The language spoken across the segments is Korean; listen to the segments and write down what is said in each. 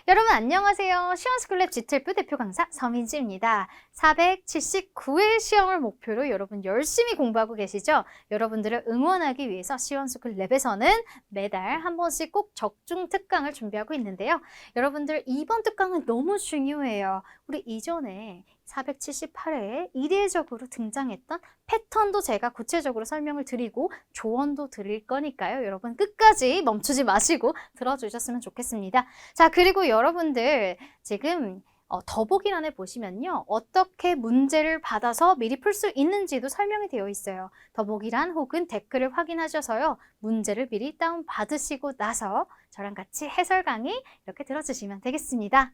여러분 안녕하세요. 시원스쿨랩 지틀프 대표 강사 서민지입니다. 479회 시험을 목표로 여러분 열심히 공부하고 계시죠? 여러분들을 응원하기 위해서 시원스쿨랩에서는 매달 한 번씩 꼭 적중 특강을 준비하고 있는데요. 여러분들 이번 특강은 너무 중요해요. 우리 이전에 478회에 이례적으로 등장했던 패턴도 제가 구체적으로 설명을 드리고 조언도 드릴 거니까요. 여러분 끝까지 멈추지 마시고 들어주셨으면 좋겠습니다. 자, 그리고 여러분들 지금 더보기란에 보시면요. 어떻게 문제를 받아서 미리 풀 수 있는지도 설명이 되어 있어요. 더보기란 혹은 댓글을 확인하셔서요. 문제를 미리 다운받으시고 나서 저랑 같이 해설 강의 이렇게 들어주시면 되겠습니다.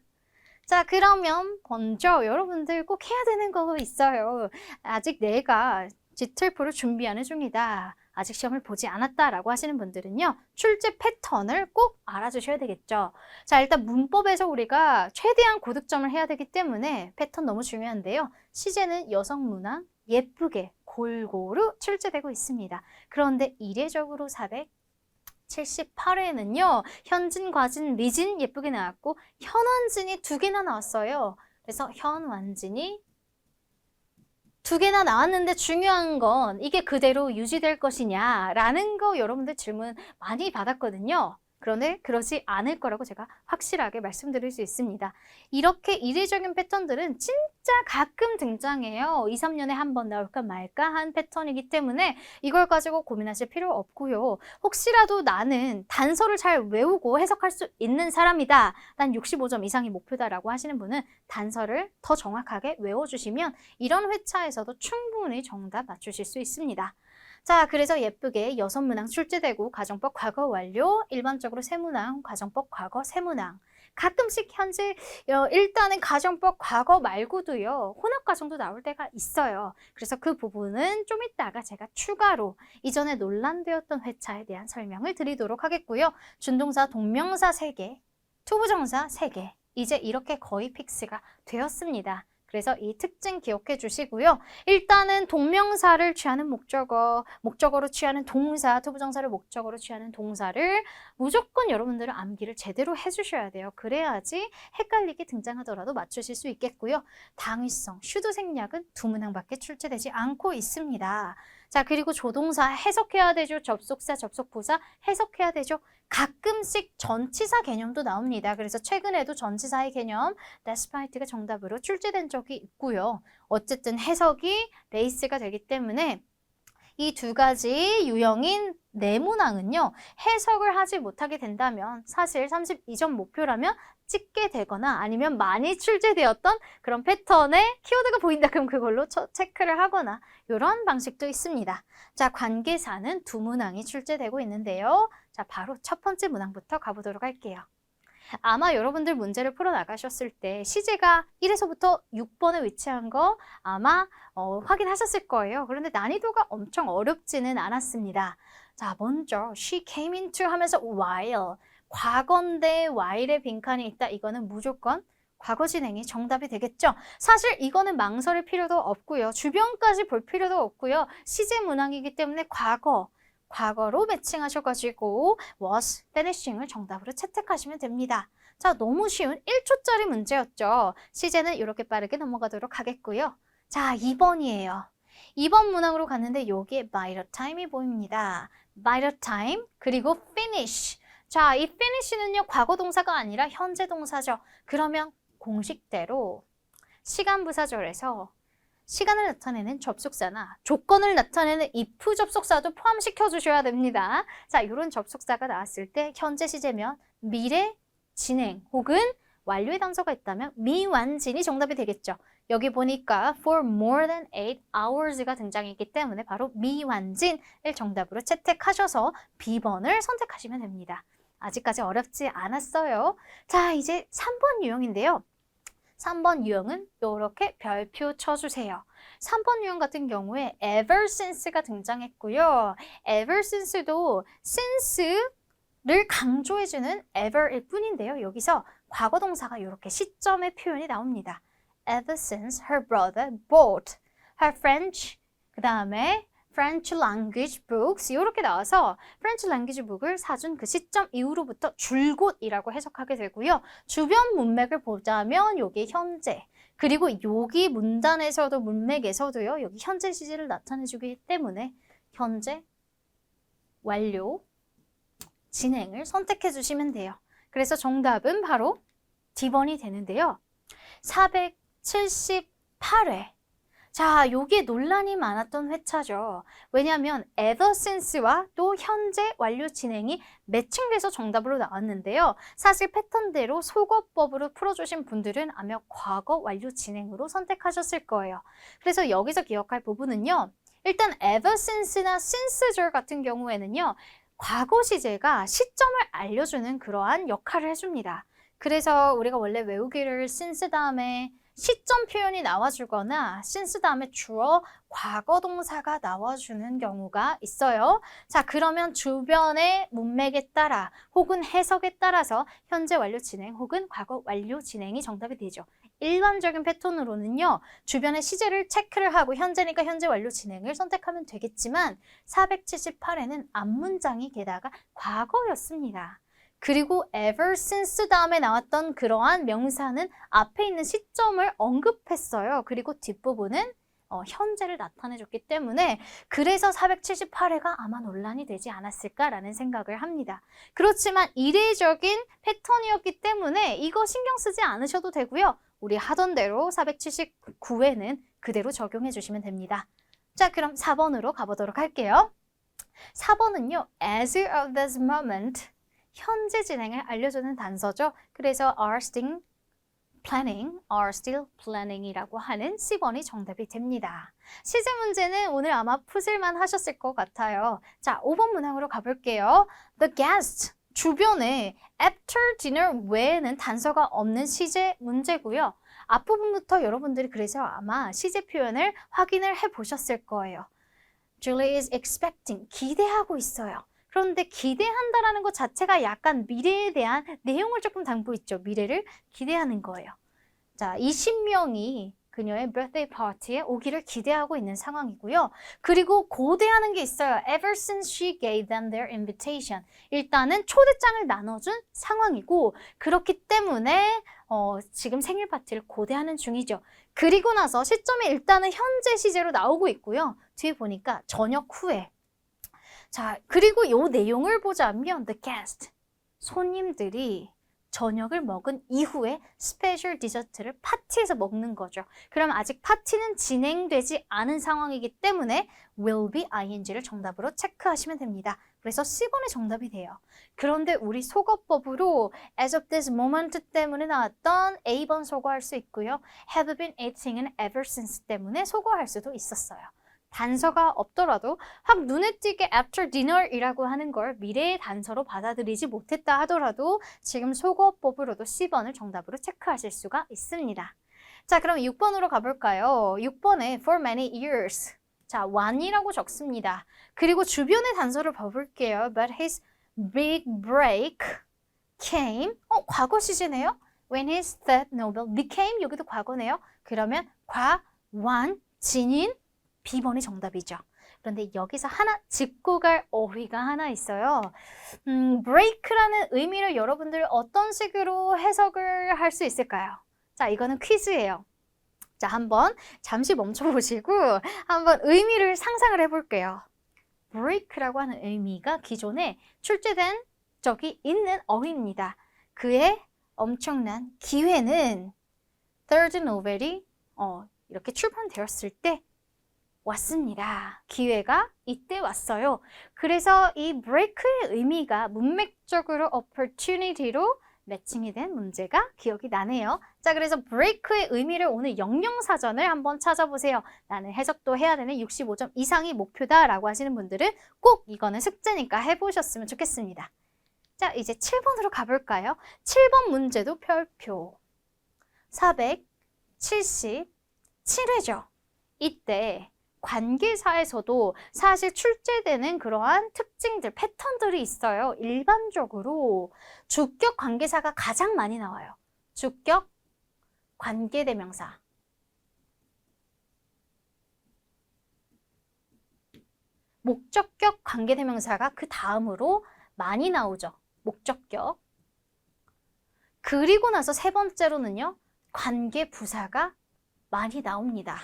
자, 그러면 먼저 여러분들 꼭 해야 되는 거 있어요. 아직 내가 지틀프를 준비하는 중이다. 아직 시험을 보지 않았다라고 하시는 분들은요. 출제 패턴을 꼭 알아주셔야 되겠죠. 자, 일단 문법에서 우리가 최대한 고득점을 해야 되기 때문에 패턴 너무 중요한데요. 시제는 여성 문항 예쁘게 골고루 출제되고 있습니다. 그런데 이례적으로 478회에는요. 현진, 과진, 미진 예쁘게 나왔고 현완진이 2개나 나왔어요. 그래서 현완진이 2개나 나왔는데 중요한 건 이게 그대로 유지될 것이냐라는 거 여러분들 질문 많이 받았거든요. 그런데 그러지 않을 거라고 제가 확실하게 말씀드릴 수 있습니다. 이렇게 이례적인 패턴들은 진짜 가끔 등장해요. 2, 3년에 한 번 나올까 말까 한 패턴이기 때문에 이걸 가지고 고민하실 필요 없고요. 혹시라도 나는 단서를 잘 외우고 해석할 수 있는 사람이다. 난 65점 이상이 목표다라고 하시는 분은 단서를 더 정확하게 외워주시면 이런 회차에서도 충분히 정답 맞추실 수 있습니다. 자, 그래서 예쁘게 6문항 출제되고 가정법 과거 완료, 일반적으로 세문항, 가정법 과거 세문항. 가끔씩 현재 일단은 가정법 과거 말고도요. 혼합 과정도 나올 때가 있어요. 그래서 그 부분은 좀 이따가 제가 추가로 이전에 논란되었던 회차에 대한 설명을 드리도록 하겠고요. 준동사, 동명사 3개, 투부정사 3개. 이제 이렇게 거의 픽스가 되었습니다. 그래서 이 특징 기억해 주시고요. 일단은 동명사를 취하는 목적어, 목적어로 취하는 동사, 투부정사를 목적어로 취하는 동사를 무조건 여러분들은 암기를 제대로 해주셔야 돼요. 그래야지 헷갈리게 등장하더라도 맞추실 수 있겠고요. 당위성, 슈드 생략은 2문항밖에 출제되지 않고 있습니다. 자, 그리고 조동사 해석해야 되죠. 접속사, 접속부사 해석해야 되죠. 가끔씩 전치사 개념도 나옵니다. 그래서 최근에도 전치사의 개념, despite가 정답으로 출제된 적이 있고요. 어쨌든 해석이 베이스가 되기 때문에 이 2가지 유형인 내문항은요. 해석을 하지 못하게 된다면 사실 32점 목표라면 찍게 되거나 아니면 많이 출제되었던 그런 패턴의 키워드가 보인다. 그럼 그걸로 체크를 하거나 이런 방식도 있습니다. 자, 관계사는 2문항이 출제되고 있는데요. 자, 바로 첫 번째 문항부터 가보도록 할게요. 아마 여러분들 문제를 풀어 나가셨을 때 시제가 1에서부터 6번에 위치한 거 아마 확인하셨을 거예요. 그런데 난이도가 엄청 어렵지는 않았습니다. 자, 먼저 she came into 하면서 while, 과거인데 while의 빈칸이 있다. 이거는 무조건 과거 진행이 정답이 되겠죠. 사실 이거는 망설일 필요도 없고요. 주변까지 볼 필요도 없고요. 시제 문항이기 때문에 과거로 매칭하셔가지고 was finishing을 정답으로 채택하시면 됩니다. 자, 너무 쉬운 1초짜리 문제였죠. 시제는 이렇게 빠르게 넘어가도록 하겠고요. 자, 2번이에요. 2번 문항으로 갔는데 여기에 by the time이 보입니다. by the time 그리고 finish. 자, 이 finish는요 과거 동사가 아니라 현재 동사죠. 그러면 공식대로 시간부사절에서 시간을 나타내는 접속사나 조건을 나타내는 if 접속사도 포함시켜 주셔야 됩니다. 자, 이런 접속사가 나왔을 때 현재 시제면 미래 진행 혹은 완료의 단서가 있다면 미완진이 정답이 되겠죠. 여기 보니까 for more than 8 hours가 등장했기 때문에 바로 미완진을 정답으로 채택하셔서 B번을 선택하시면 됩니다. 아직까지 어렵지 않았어요. 자, 이제 3번 유형인데요. 3번 유형은 이렇게 별표 쳐주세요. 3번 유형 같은 경우에 ever since가 등장했고요. ever since도 since를 강조해주는 ever일 뿐인데요. 여기서 과거 동사가 이렇게 시점의 표현이 나옵니다. Ever since her brother bought her French, 그 다음에 French language books 이렇게 나와서 French language book을 사준 그 시점 이후로부터 줄곧이라고 해석하게 되고요. 주변 문맥을 보자면 여기 현재 그리고 여기 문단에서도 문맥에서도요. 여기 현재 시제를 나타내주기 때문에 현재 완료 진행을 선택해 주시면 돼요. 그래서 정답은 바로 D번이 되는데요. 478회. 자, 요게 논란이 많았던 회차죠. 왜냐하면 ever since와 또 현재 완료 진행이 매칭돼서 정답으로 나왔는데요. 사실 패턴대로 속어법으로 풀어주신 분들은 아마 과거 완료 진행으로 선택하셨을 거예요. 그래서 여기서 기억할 부분은요. 일단 ever since나 since절 같은 경우에는요. 과거 시제가 시점을 알려주는 그러한 역할을 해줍니다. 그래서 우리가 원래 외우기를 since 다음에 시점 표현이 나와주거나 since 다음에 주어 과거 동사가 나와주는 경우가 있어요. 자, 그러면 주변의 문맥에 따라 혹은 해석에 따라서 현재 완료 진행 혹은 과거 완료 진행이 정답이 되죠. 일반적인 패턴으로는요. 주변의 시제를 체크를 하고 현재니까 현재 완료 진행을 선택하면 되겠지만 478에는 앞문장이 게다가 과거였습니다. 그리고 ever since 다음에 나왔던 그러한 명사는 앞에 있는 시점을 언급했어요. 그리고 뒷부분은 현재를 나타내줬기 때문에 그래서 478회가 아마 논란이 되지 않았을까라는 생각을 합니다. 그렇지만 이례적인 패턴이었기 때문에 이거 신경 쓰지 않으셔도 되고요. 우리 하던 대로 479회는 그대로 적용해 주시면 됩니다. 자, 그럼 4번으로 가보도록 할게요. 4번은요. As of this moment 현재 진행을 알려주는 단서죠. 그래서 are still planning이라고 하는 C번이 정답이 됩니다. 시제 문제는 오늘 아마 푸실만 하셨을 것 같아요. 자, 5번 문항으로 가볼게요. The guest, 주변에 after dinner 외에는 단서가 없는 시제 문제고요. 앞부분부터 여러분들이 그래서 아마 시제 표현을 확인을 해보셨을 거예요. Julie is expecting, 기대하고 있어요. 그런데 기대한다라는 것 자체가 약간 미래에 대한 내용을 조금 담고 있죠. 미래를 기대하는 거예요. 자, 20명이 그녀의 birthday party에 오기를 기대하고 있는 상황이고요. 그리고 고대하는 게 있어요. Ever since she gave them their invitation. 일단은 초대장을 나눠준 상황이고 그렇기 때문에 지금 생일 파티를 고대하는 중이죠. 그리고 나서 시점이 일단은 현재 시제로 나오고 있고요. 뒤에 보니까 저녁 후에 자, 그리고 이 내용을 보자면 the guest, 손님들이 저녁을 먹은 이후에 스페셜 디저트를 파티에서 먹는 거죠. 그럼 아직 파티는 진행되지 않은 상황이기 때문에 will be ing를 정답으로 체크하시면 됩니다. 그래서 C번의 정답이 돼요. 그런데 우리 속어법으로 as of this moment 때문에 나왔던 A번 속어할 수 있고요. have been eating은 ever since 때문에 속어할 수도 있었어요. 단서가 없더라도 확 눈에 띄게 after dinner이라고 하는 걸 미래의 단서로 받아들이지 못했다 하더라도 지금 속어법으로도 C번을 정답으로 체크하실 수가 있습니다. 자, 그럼 6번으로 가볼까요? 6번에 for many years. 자, one이라고 적습니다. 그리고 주변의 단서를 봐볼게요. But his big break came. 과거 시제네요. When his third novel became. 여기도 과거네요. 그러면 완, 진인, B번이 정답이죠. 그런데 여기서 하나 짚고 갈 어휘가 하나 있어요. break라는 의미를 여러분들 어떤 식으로 해석을 할 수 있을까요? 자, 이거는 퀴즈예요. 자, 한번 잠시 멈춰보시고 한번 의미를 상상을 해볼게요. break라고 하는 의미가 기존에 출제된 적이 있는 어휘입니다. 그의 엄청난 기회는 third novel이 이렇게 출판되었을 때 왔습니다. 기회가 이때 왔어요. 그래서 이 break의 의미가 문맥적으로 opportunity로 매칭이 된 문제가 기억이 나네요. 자, 그래서 break의 의미를 오늘 영영사전을 한번 찾아보세요. 나는 해석도 해야 되는 65점 이상이 목표다라고 하시는 분들은 꼭 이거는 숙제니까 해보셨으면 좋겠습니다. 자, 이제 7번으로 가볼까요? 7번 문제도 별표. 477회죠. 이때 관계사에서도 사실 출제되는 그러한 특징들, 패턴들이 있어요. 일반적으로 주격 관계사가 가장 많이 나와요. 주격 관계대명사. 목적격 관계대명사가 그 다음으로 많이 나오죠. 목적격. 그리고 나서 세 번째로는요. 관계부사가 많이 나옵니다.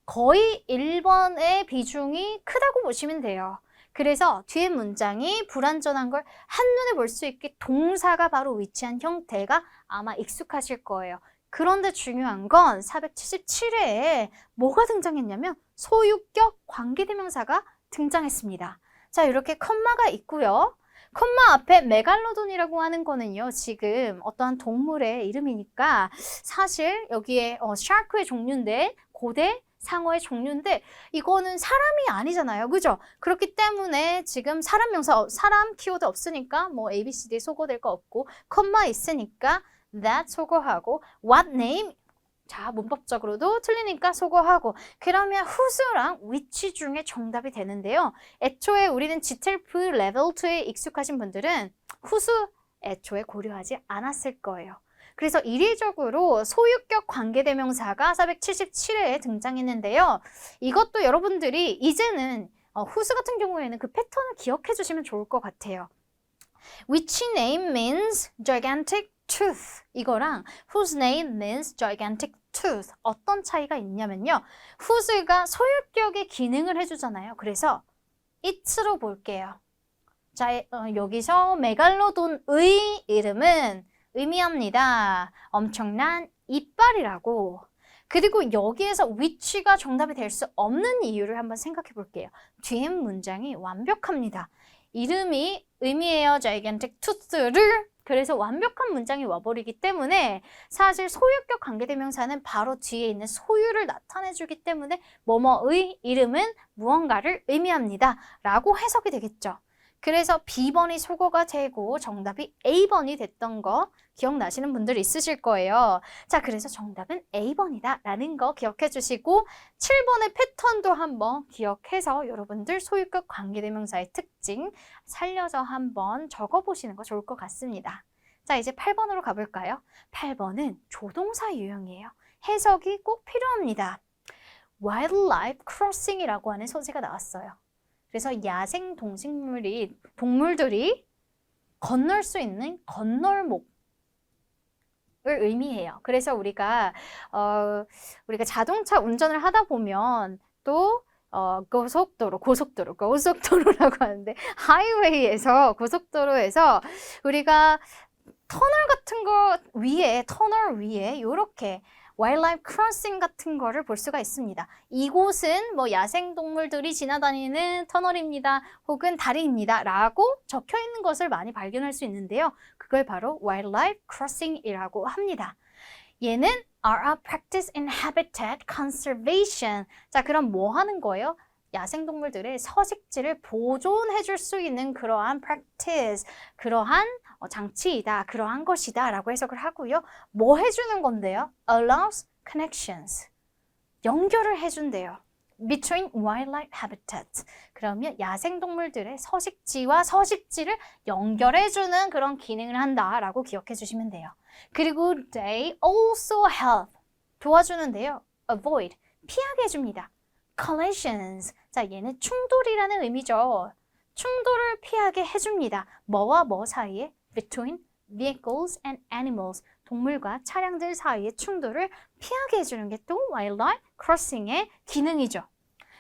거의 1번의 비중이 크다고 보시면 돼요. 그래서 뒤에 문장이 불완전한 걸 한눈에 볼 수 있게 동사가 바로 위치한 형태가 아마 익숙하실 거예요. 그런데 중요한 건 477회에 뭐가 등장했냐면 소유격 관계대명사가 등장했습니다. 자, 이렇게 컴마가 있고요. 컴마 앞에 메갈로돈이라고 하는 거는요. 지금 어떠한 동물의 이름이니까 사실 여기에 샤크의 종류인데 고대 상어의 종류인데 이거는 사람이 아니잖아요. 그죠? 그렇기 때문에 지금 사람 명사, 사람 키워드 없으니까 뭐 A, B, C, D 소거될 거 없고 컴마 있으니까 that 소거하고 what name 자, 문법적으로도 틀리니까 소거하고 그러면 who's랑 which 중에 정답이 되는데요. 애초에 우리는 GTLF 레벨 2에 익숙하신 분들은 who's 애초에 고려하지 않았을 거예요. 그래서 일의적으로 소유격 관계대명사가 477회에 등장했는데요. 이것도 여러분들이 이제는 who's 같은 경우에는 그 패턴을 기억해 주시면 좋을 것 같아요. Which name means gigantic tooth 이거랑 whose name means gigantic tooth 어떤 차이가 있냐면요. whose가 소유격의 기능을 해주잖아요. 그래서 it로 볼게요. 자, 여기서 메갈로돈의 이름은 의미합니다. 엄청난 이빨이라고. 그리고 여기에서 which가 정답이 될 수 없는 이유를 한번 생각해 볼게요. 뒤에 문장이 완벽합니다. 이름이 의미해요. gigantic tooth를 그래서 완벽한 문장이 와버리기 때문에 사실 소유격 관계대명사는 바로 뒤에 있는 소유를 나타내주기 때문에 뭐뭐의 이름은 무언가를 의미합니다. 라고 해석이 되겠죠. 그래서 B번이 소거가 되고 정답이 A번이 됐던 거 기억나시는 분들 있으실 거예요. 자, 그래서 정답은 A번이다 라는 거 기억해 주시고 7번의 패턴도 한번 기억해서 여러분들 소유격 관계대명사의 특징 살려서 한번 적어보시는 거 좋을 것 같습니다. 자, 이제 8번으로 가볼까요? 8번은 조동사 유형이에요. 해석이 꼭 필요합니다. wildlife crossing이라고 하는 소재가 나왔어요. 그래서 야생 동물들이 건널 수 있는 건널목을 의미해요. 그래서 우리가 자동차 운전을 하다 보면 또 고속도로라고 하는데 하이웨이에서 고속도로에서 우리가 터널 위에 이렇게 와일드라이프 크로싱 같은 거를 볼 수가 있습니다. 이곳은 뭐 야생동물들이 지나다니는 터널입니다. 혹은 다리입니다. 라고 적혀 있는 것을 많이 발견할 수 있는데요. 그걸 바로 와일드라이프 크로싱이라고 합니다. 얘는 are a practice in habitat conservation. 자, 그럼 뭐 하는 거예요? 야생동물들의 서식지를 보존해 줄 수 있는 그러한 practice, 그러한 장치이다, 그러한 것이다 라고 해석을 하고요. 뭐 해주는 건데요? allows connections. 연결을 해준대요. between wildlife habitats. 그러면 야생동물들의 서식지와 서식지를 연결해주는 그런 기능을 한다라고 기억해 주시면 돼요. 그리고 they also help. 도와주는데요. avoid. 피하게 해줍니다. collisions. 자, 얘는 충돌이라는 의미죠. 충돌을 피하게 해줍니다. 뭐와 뭐 사이에? between vehicles and animals. 동물과 차량들 사이의 충돌을 피하게 해주는 게 또 wildlife crossing의 기능이죠.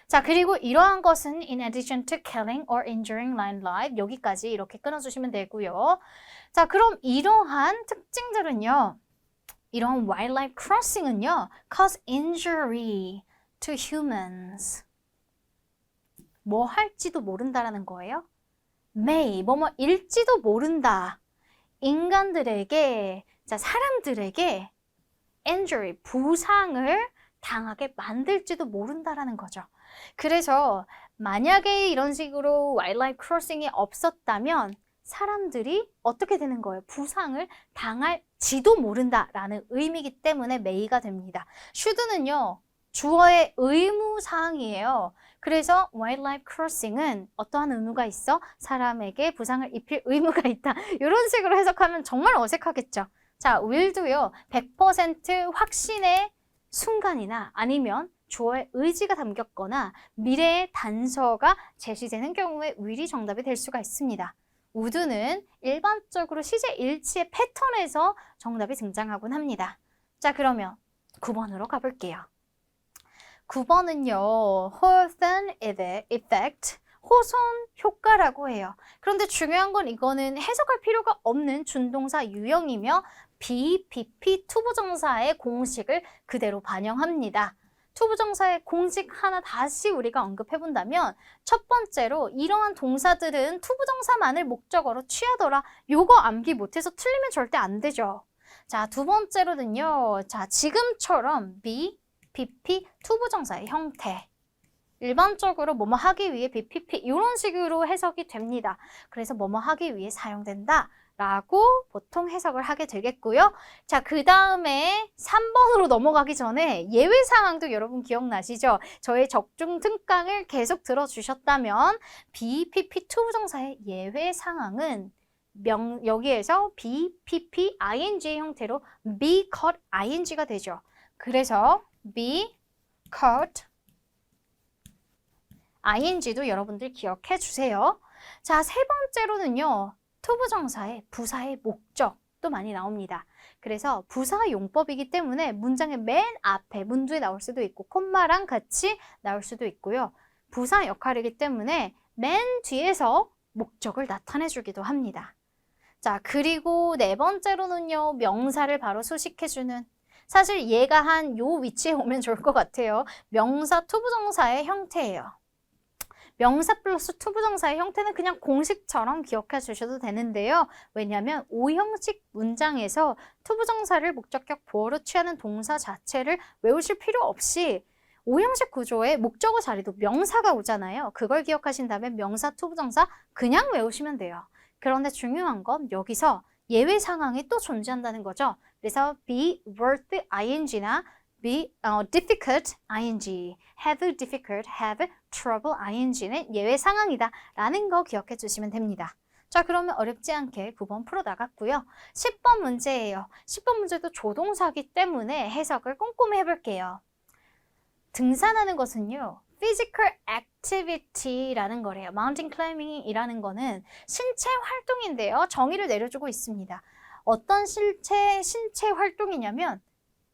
자, 그리고 이러한 것은 in addition to killing or injuring wildlife 여기까지 이렇게 끊어주시면 되고요. 자, 그럼 이러한 특징들은요. 이러한 wildlife crossing은요. cause injury to humans. 뭐 할지도 모른다라는 거예요. may, 뭐일지도 모른다. 인간들에게, 자, 사람들에게 injury, 부상을 당하게 만들지도 모른다라는 거죠. 그래서 만약에 이런 식으로 와일드라이프 크로싱이 없었다면 사람들이 어떻게 되는 거예요? 부상을 당할지도 모른다라는 의미이기 때문에 may가 됩니다. should는요. 주어의 의무사항이에요. 그래서 wildlife crossing은 어떠한 의무가 있어? 사람에게 부상을 입힐 의무가 있다. 이런 식으로 해석하면 정말 어색하겠죠. 자, will도요. 100% 확신의 순간이나 아니면 주어의 의지가 담겼거나 미래의 단서가 제시되는 경우에 will이 정답이 될 수가 있습니다. would는 일반적으로 시제 일치의 패턴에서 정답이 등장하곤 합니다. 자, 그러면 9번으로 가볼게요. 9번은요. Hawthorne effect, 호손 효과라고 해요. 그런데 중요한 건 이거는 해석할 필요가 없는 준동사 유형이며 be, pp, 투부정사의 공식을 그대로 반영합니다. 투부정사의 공식 하나 다시 우리가 언급해본다면 첫 번째로 이러한 동사들은 투부정사만을 목적어로 취하더라. 요거 암기 못해서 틀리면 절대 안 되죠. 자, 두 번째로는요. 자, 지금처럼 be, pp, 투부정사의 형태. 일반적으로 뭐뭐 하기 위해 be, pp 이런 식으로 해석이 됩니다. 그래서 뭐뭐 하기 위해 사용된다. 라고 보통 해석을 하게 되겠고요. 자, 그 다음에 3번으로 넘어가기 전에 예외 상황도 여러분 기억나시죠? 저의 적중 특강을 계속 들어주셨다면 be, pp, 투부정사의 예외 상황은 여기에서 be, pp, ing의 형태로 be caught ing가 되죠. 그래서 be caught ing도 여러분들 기억해 주세요. 자, 세 번째로는요. 투부정사의 부사의 목적도 많이 나옵니다. 그래서 부사 용법이기 때문에 문장의 맨 앞에 문두에 나올 수도 있고 콤마랑 같이 나올 수도 있고요. 부사 역할이기 때문에 맨 뒤에서 목적을 나타내 주기도 합니다. 자, 그리고 네 번째로는요. 명사를 바로 수식해주는, 사실 얘가 한 요 위치에 오면 좋을 것 같아요. 명사 투부정사의 형태예요. 명사 플러스 투부정사의 형태는 그냥 공식처럼 기억해 주셔도 되는데요. 왜냐하면 오형식 문장에서 투부정사를 목적격 보어로 취하는 동사 자체를 외우실 필요 없이 오형식 구조의 목적어 자리도 명사가 오잖아요. 그걸 기억하신다면 명사 투부정사 그냥 외우시면 돼요. 그런데 중요한 건 여기서 예외 상황이 또 존재한다는 거죠. 그래서 be worth ing나 be difficult ing, have difficult, have trouble ing는 예외 상황이다 라는 거 기억해 주시면 됩니다. 자, 그러면 어렵지 않게 9번 풀어 나갔고요. 10번 문제예요. 10번 문제도 조동사기 때문에 해석을 꼼꼼히 해볼게요. 등산하는 것은요. physical activity라는 거래요. mountain climbing이라는 거는 신체 활동인데요. 정의를 내려주고 있습니다. 어떤 신체 활동이냐면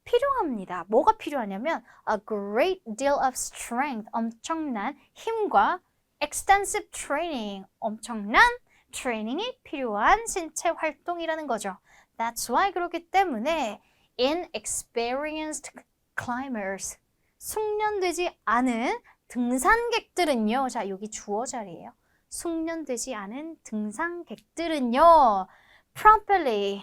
필요합니다. 뭐가 필요하냐면 a great deal of strength, 엄청난 힘과 extensive training, 엄청난 트레이닝이 필요한 신체 활동이라는 거죠. That's why 그렇기 때문에 inexperienced climbers, 숙련되지 않은 등산객들은요. 자, 여기 주어 자리예요. 숙련되지 않은 등산객들은요. properly,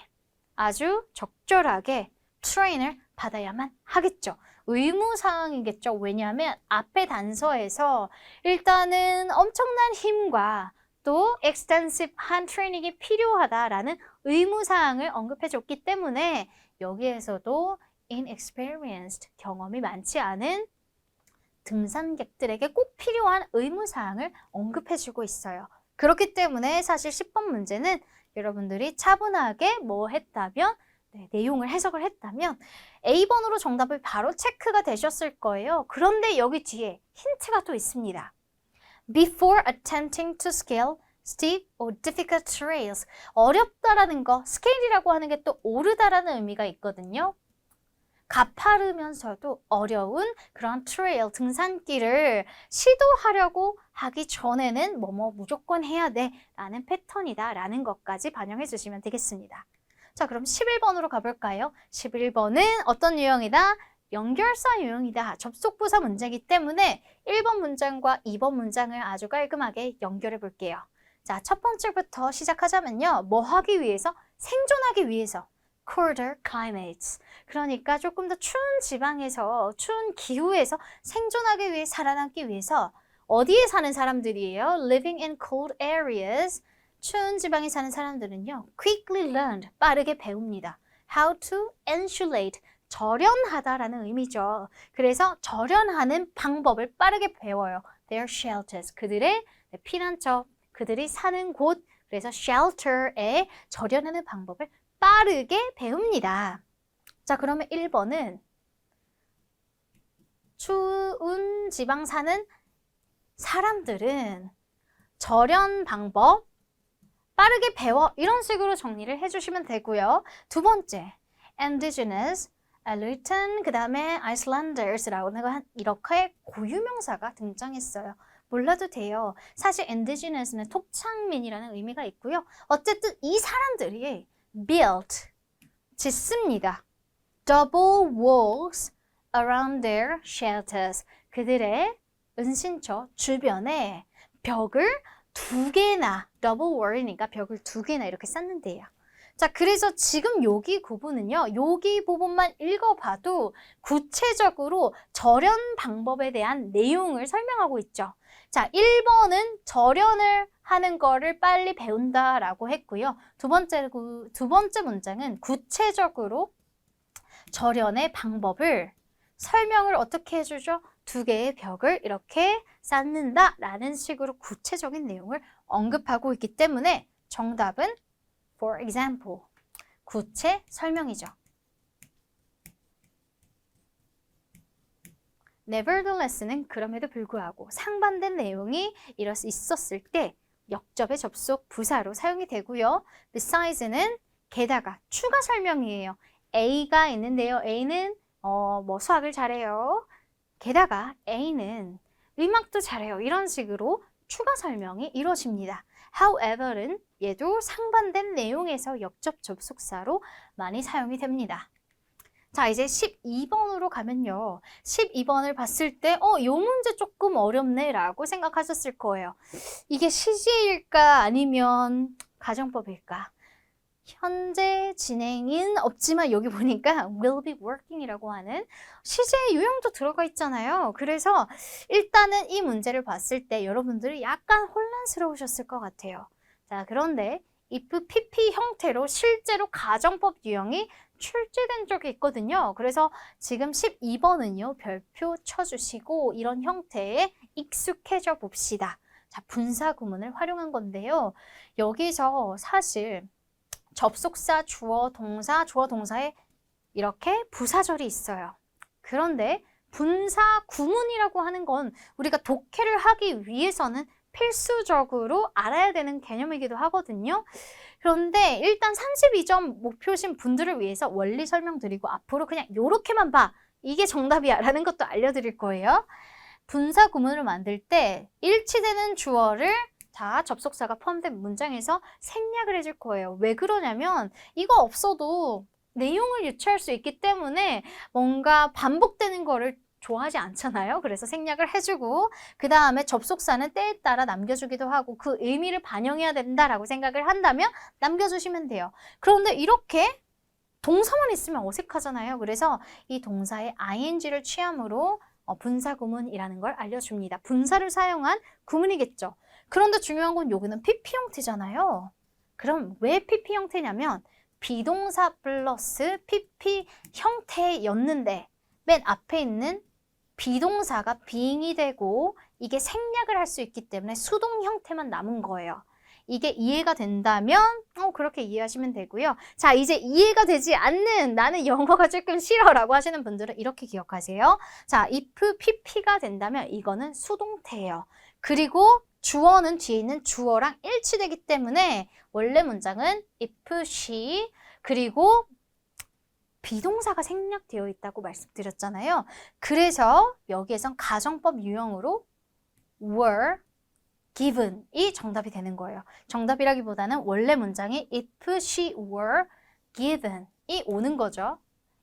아주 적절하게 트레이닝을 받아야만 하겠죠. 의무사항이겠죠. 왜냐하면 앞에 단서에서 일단은 엄청난 힘과 또 extensive한 트레이닝이 필요하다라는 의무사항을 언급해줬기 때문에 여기에서도 inexperienced, 경험이 많지 않은 등산객들에게 꼭 필요한 의무사항을 언급해주고 있어요. 그렇기 때문에 사실 10번 문제는 여러분들이 차분하게 뭐 했다면 내용을 해석을 했다면 A번으로 정답을 바로 체크가 되셨을 거예요. 그런데 여기 뒤에 힌트가 또 있습니다. Before attempting to scale steep or difficult trails. 어렵다라는 거, 스케일이라고 하는 게 또 오르다라는 의미가 있거든요. 가파르면서도 어려운 그런 트레일, 등산길을 시도하려고 하기 전에는 뭐뭐 무조건 해야 돼 라는 패턴이다 라는 것까지 반영해 주시면 되겠습니다. 자, 그럼 11번으로 가볼까요? 11번은 어떤 유형이다? 연결사 유형이다. 접속부사 문제이기 때문에 1번 문장과 2번 문장을 아주 깔끔하게 연결해 볼게요. 자, 첫 번째부터 시작하자면요. 뭐 하기 위해서? 생존하기 위해서. colder climates. 그러니까 조금 더 추운 지방에서, 추운 기후에서 생존하기 위해, 살아남기 위해서 어디에 사는 사람들이에요? living in cold areas. 추운 지방에 사는 사람들은요. quickly learned, 빠르게 배웁니다. how to insulate, 절연하다라는 의미죠. 그래서 절연하는 방법을 빠르게 배워요. their shelters, 그들의 피난처, 그들이 사는 곳, 그래서 shelter에 절연하는 방법을 빠르게 배웁니다. 자, 그러면 1번은 추운 지방 사는 사람들은 절연 방법 빠르게 배워 이런 식으로 정리를 해주시면 되고요. 두 번째, indigenous, alluring, 그 다음에 Icelanders라고 이렇게 고유명사가 등장했어요. 몰라도 돼요. 사실 indigenous는 토착민이라는 의미가 있고요. 어쨌든 이 사람들이 built, 짓습니다. double walls around their shelters. 그들의 은신처 주변에 벽을 두 개나, double wall이니까 벽을 두 개나 이렇게 쌓는데요. 자, 그래서 지금 여기 부분은요, 여기 부분만 읽어봐도 구체적으로 절연 방법에 대한 내용을 설명하고 있죠. 자, 1번은 절연을 하는 거를 빨리 배운다라고 했고요. 두 번째 문장은 구체적으로 절연의 방법을 설명을 어떻게 해주죠? 두 개의 벽을 이렇게 쌓는다라는 식으로 구체적인 내용을 언급하고 있기 때문에 정답은 for example, 구체 설명이죠. nevertheless는 그럼에도 불구하고 상반된 내용이 있었을 때 역접의 접속 부사로 사용이 되고요. besides는 게다가 추가 설명이에요. A가 있는데요. A는 수학을 잘해요. 게다가 A는 음악도 잘해요. 이런 식으로 추가 설명이 이루어집니다. however는 얘도 상반된 내용에서 역접 접속사로 많이 사용이 됩니다. 자, 이제 12번으로 가면요. 12번을 봤을 때 이 문제 조금 어렵네 라고 생각하셨을 거예요. 이게 시제일까 아니면 가정법일까? 현재 진행인 없지만 여기 보니까 will be working이라고 하는 시제 유형도 들어가 있잖아요. 그래서 일단은 이 문제를 봤을 때 여러분들이 약간 혼란스러우셨을 것 같아요. 자, 그런데 if pp 형태로 실제로 가정법 유형이 출제된 적이 있거든요. 그래서 지금 12번은요. 별표 쳐주시고 이런 형태에 익숙해져 봅시다. 자, 분사 구문을 활용한 건데요. 여기서 사실 접속사, 주어, 동사, 주어, 동사에 이렇게 부사절이 있어요. 그런데 분사 구문이라고 하는 건 우리가 독해를 하기 위해서는 필수적으로 알아야 되는 개념이기도 하거든요. 그런데 일단 32점 목표신 분들을 위해서 원리 설명드리고 앞으로 그냥 요렇게만 봐. 이게 정답이야 라는 것도 알려드릴 거예요. 분사 구문을 만들 때 일치되는 주어를 접속사가 포함된 문장에서 생략을 해줄 거예요. 왜 그러냐면 이거 없어도 내용을 유추할 수 있기 때문에 뭔가 반복되는 거를 좋아하지 않잖아요. 그래서 생략을 해주고 그 다음에 접속사는 때에 따라 남겨주기도 하고 그 의미를 반영해야 된다라고 생각을 한다면 남겨주시면 돼요. 그런데 이렇게 동사만 있으면 어색하잖아요. 그래서 이 동사의 ing를 취함으로 분사 구문이라는 걸 알려줍니다. 분사를 사용한 구문이겠죠. 그런데 중요한 건 여기는 PP 형태잖아요. 그럼 왜 PP 형태냐면 비동사 플러스 PP 형태였는데 맨 앞에 있는 비동사가 being이 되고 이게 생략을 할 수 있기 때문에 수동 형태만 남은 거예요. 이게 이해가 된다면 그렇게 이해하시면 되고요. 자, 이제 이해가 되지 않는 나는 영어가 조금 싫어라고 하시는 분들은 이렇게 기억하세요. 자, if pp가 된다면 이거는 수동태예요. 그리고 주어는 뒤에 있는 주어랑 일치되기 때문에 원래 문장은 if she 그리고 비동사가 생략되어 있다고 말씀드렸잖아요. 그래서 여기에선 가정법 유형으로 were given이 정답이 되는 거예요. 정답이라기보다는 원래 문장이 if she were given이 오는 거죠.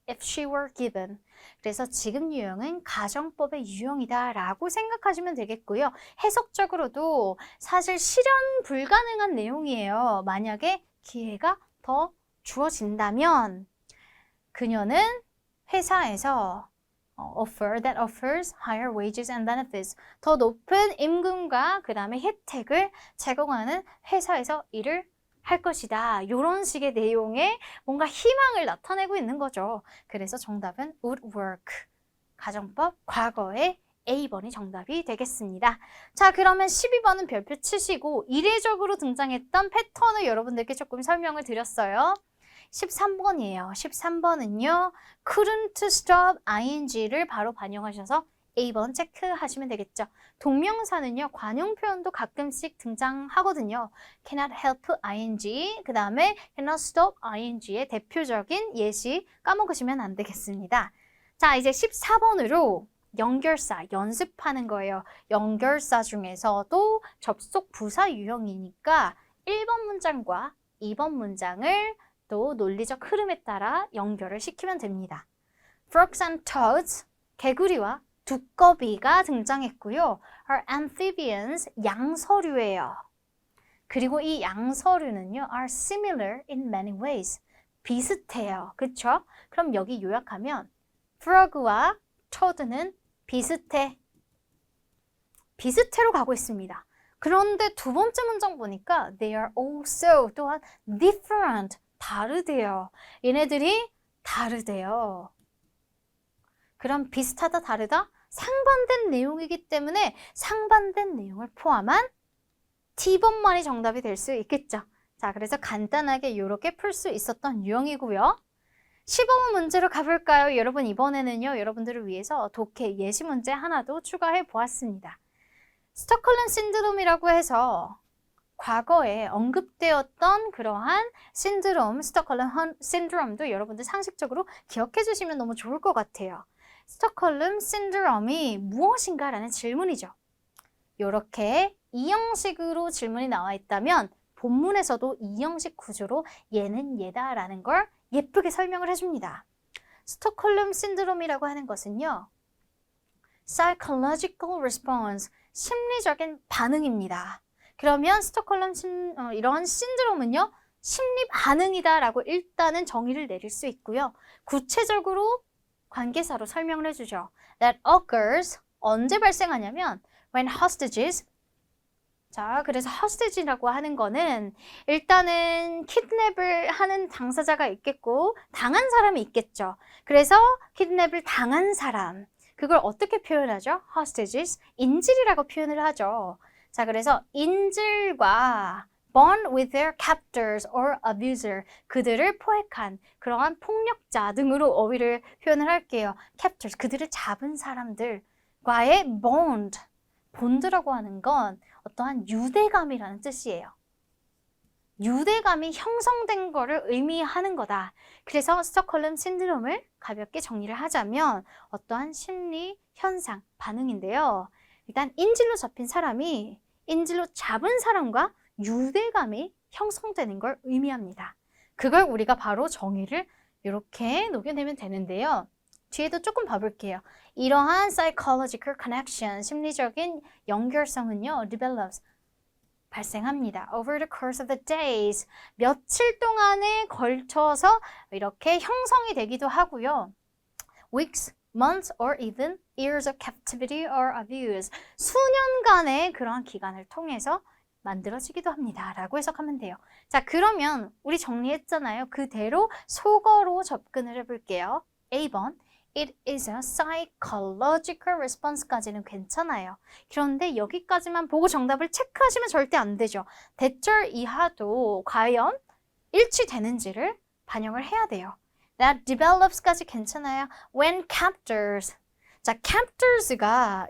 if she were given. 그래서 지금 유형은 가정법의 유형이다라고 생각하시면 되겠고요. 해석적으로도 사실 실현 불가능한 내용이에요. 만약에 기회가 더 주어진다면 그녀는 회사에서 offer that offers higher wages and benefits. 더 높은 임금과 그 다음에 혜택을 제공하는 회사에서 일을 할 것이다. 이런 식의 내용의 뭔가 희망을 나타내고 있는 거죠. 그래서 정답은 would work. 가정법 과거의 A번이 정답이 되겠습니다. 자, 그러면 12번은 별표 치시고 이례적으로 등장했던 패턴을 여러분들께 조금 설명을 드렸어요. 13번이에요. 13번은요. couldn't stop ing를 바로 반영하셔서 A번 체크하시면 되겠죠. 동명사는요, 관용 표현도 가끔씩 등장하거든요. cannot help ing, 그 다음에 cannot stop ing의 대표적인 예시 까먹으시면 안 되겠습니다. 자, 이제 14번으로 연결사 연습하는 거예요. 연결사 중에서도 접속 부사 유형이니까 1번 문장과 2번 문장을 또 논리적 흐름에 따라 연결을 시키면 됩니다. Frogs and toads, 개구리와 두꺼비가 등장했고요. Are amphibians, 양서류예요. 그리고 이 양서류는요, are similar in many ways. 비슷해요. 그쵸? 그럼 여기 요약하면 frog와 toad는 비슷해. 비슷해로 가고 있습니다. 그런데 두 번째 문장 보니까 they are also 또한 different, 다르대요. 얘네들이 다르대요. 그럼 비슷하다, 다르다? 상반된 내용이기 때문에 상반된 내용을 포함한 T번만이 정답이 될 수 있겠죠. 자, 그래서 간단하게 이렇게 풀 수 있었던 유형이고요. 15번 문제로 가볼까요? 여러분, 이번에는요, 여러분들을 위해서 독해 예시 문제 하나도 추가해 보았습니다. 스톡홀름 신드롬이라고 해서 과거에 언급되었던 그러한 신드롬, 스톡홀름 신드롬도 여러분들 상식적으로 기억해 주시면 너무 좋을 것 같아요. 스톡홀름 신드롬이 무엇인가 라는 질문이죠. 이렇게 이 형식으로 질문이 나와 있다면 본문에서도 이 형식 구조로 얘는 얘다라는 걸 예쁘게 설명을 해줍니다. 스톡홀름 신드롬이라고 하는 것은요, psychological response, 심리적인 반응입니다. 그러면 스톡홀름 이런 신드롬은요, 심리 반응이다라고 일단은 정의를 내릴 수 있고요. 구체적으로 관계사로 설명을 해주죠. That occurs, 언제 발생하냐면 when hostages, 자, 그래서 hostage라고 하는 거는 일단은 킷냅을 하는 당사자가 있겠고 당한 사람이 있겠죠. 그래서 킷냅을 당한 사람, 그걸 어떻게 표현하죠? hostages, 인질이라고 표현을 하죠. 자, 그래서 인질과 bond with their captors or abuser, 그들을 포획한 그러한 폭력자 등으로 어휘를 표현을 할게요. captors, 그들을 잡은 사람들과의 bond, 본드라고 하는 건 어떠한 유대감이라는 뜻이에요. 유대감이 형성된 거를 의미하는 거다. 그래서 스톡홀름 신드롬을 가볍게 정리를 하자면 어떠한 심리 현상, 반응인데요. 일단 인질로 잡힌 사람이 인질로 잡은 사람과 유대감이 형성되는 걸 의미합니다. 그걸 우리가 바로 정의를 이렇게 녹여내면 되는데요. 뒤에도 조금 봐볼게요. 이러한 psychological connection, 심리적인 연결성은요, develops, 발생합니다. Over the course of the days, 며칠 동안에 걸쳐서 이렇게 형성이 되기도 하고요. Weeks, months, or even years of captivity or abuse, 수년간의 그러한 기간을 통해서 만들어지기도 합니다. 라고 해석하면 돼요. 자, 그러면 우리 정리했잖아요. 그대로 속어로 접근을 해볼게요. A번, It is a psychological response까지는 괜찮아요. 그런데 여기까지만 보고 정답을 체크하시면 절대 안 되죠. 대절 이하도 과연 일치되는지를 반영을 해야 돼요. That develops까지 괜찮아요. When captors. 자, captors가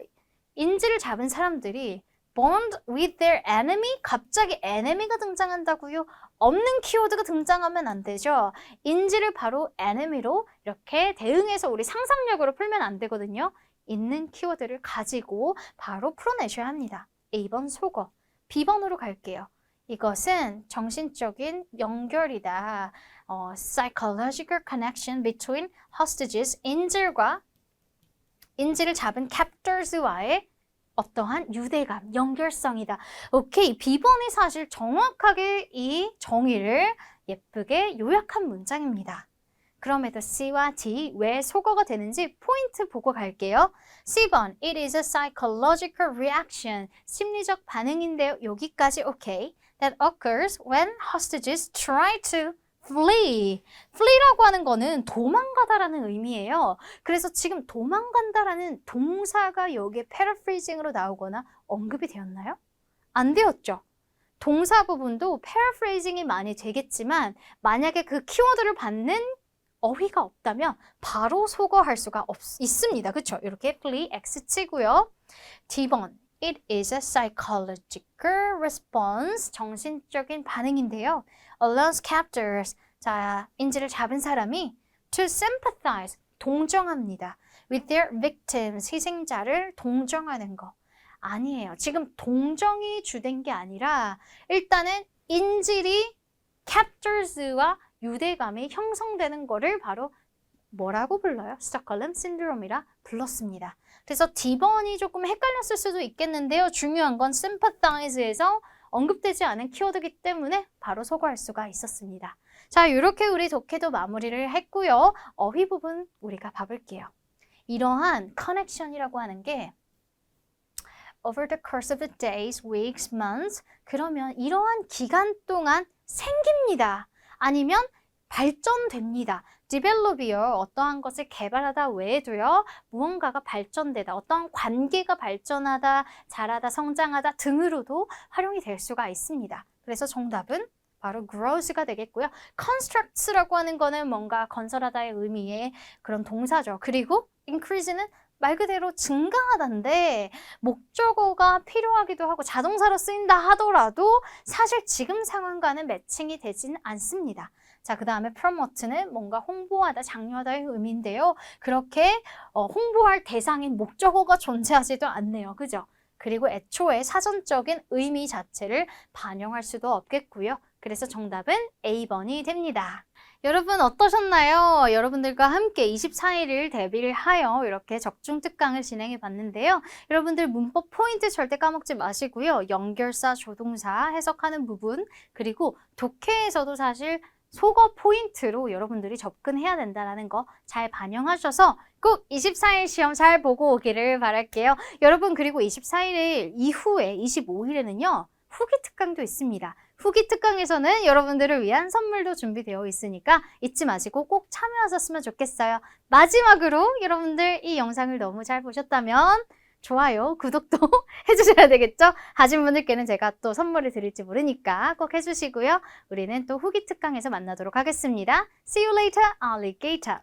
인질을 잡은 사람들이 bond with their enemy? 갑자기 enemy가 등장한다고요? 없는 키워드가 등장하면 안 되죠. 인지를 바로 enemy로 이렇게 대응해서 우리 상상력으로 풀면 안 되거든요. 있는 키워드를 가지고 바로 풀어내셔야 합니다. A번 속어, B번으로 갈게요. 이것은 정신적인 연결이다. psychological connection between hostages, 인질을 잡은 captors와의 어떠한 유대감, 연결성이다. 오케이, B번이 사실 정확하게 이 정의를 예쁘게 요약한 문장입니다. 그럼에도 C와 D 왜 속어가 되는지 포인트 보고 갈게요. C번, it is a psychological reaction. 심리적 반응인데요. 여기까지 오케이. That occurs when hostages try to flee. flee라고 하는 거는 도망가다라는 의미예요. 그래서 지금 도망간다라는 동사가 여기에 paraphrasing으로 나오거나 언급이 되었나요? 안 되었죠. 동사 부분도 paraphrasing이 많이 되겠지만 만약에 그 키워드를 받는 어휘가 없다면 바로 속어할 수가 있습니다. 그렇죠? 이렇게 flee X 치고요. D번 It is a psychological response. 정신적인 반응인데요. Allows captors. 자, 인질을 잡은 사람이 to sympathize. 동정합니다. With their victims. 희생자를 동정하는 거. 아니에요. 지금 동정이 주된 게 아니라 일단은 인질이 captors와 유대감이 형성되는 거를 바로 뭐라고 불러요? 스톡홀름 신드롬이라 불렀습니다. 그래서 D번이 조금 헷갈렸을 수도 있겠는데요. 중요한 건 sympathize에서 언급되지 않은 키워드이기 때문에 바로 소거할 수가 있었습니다. 자, 이렇게 우리 독해도 마무리를 했고요. 어휘 부분 우리가 봐볼게요. 이러한 커넥션이라고 하는 게 over the course of the days, weeks, months 그러면 이러한 기간 동안 생깁니다. 아니면 발전됩니다. develop이요. 어떠한 것을 개발하다 외에도요. 무언가가 발전되다. 어떠한 관계가 발전하다, 자라다, 성장하다 등으로도 활용이 될 수가 있습니다. 그래서 정답은 바로 grows가 되겠고요. constructs라고 하는 거는 뭔가 건설하다의 의미의 그런 동사죠. 그리고 increase는 말 그대로 증가하다인데 목적어가 필요하기도 하고 자동사로 쓰인다 하더라도 사실 지금 상황과는 매칭이 되진 않습니다. 자, 그 다음에 promote는 뭔가 홍보하다, 장려하다의 의미인데요. 그렇게 홍보할 대상인 목적어가 존재하지도 않네요. 그죠? 그리고 애초에 사전적인 의미 자체를 반영할 수도 없겠고요. 그래서 정답은 A번이 됩니다. 여러분 어떠셨나요? 여러분들과 함께 24일을 대비를 하여 이렇게 적중 특강을 진행해 봤는데요. 여러분들 문법 포인트 절대 까먹지 마시고요. 연결사, 조동사 해석하는 부분 그리고 독해에서도 사실 속어 포인트로 여러분들이 접근해야 된다는 거 잘 반영하셔서 꼭 24일 시험 잘 보고 오기를 바랄게요. 여러분 그리고 24일 이후에 25일에는요. 후기 특강도 있습니다. 후기 특강에서는 여러분들을 위한 선물도 준비되어 있으니까 잊지 마시고 꼭 참여하셨으면 좋겠어요. 마지막으로 여러분들 이 영상을 너무 잘 보셨다면 좋아요, 구독도 해주셔야 되겠죠? 하신 분들께는 제가 또 선물을 드릴지 모르니까 꼭 해주시고요. 우리는 또 후기 특강에서 만나도록 하겠습니다. See you later, alligator.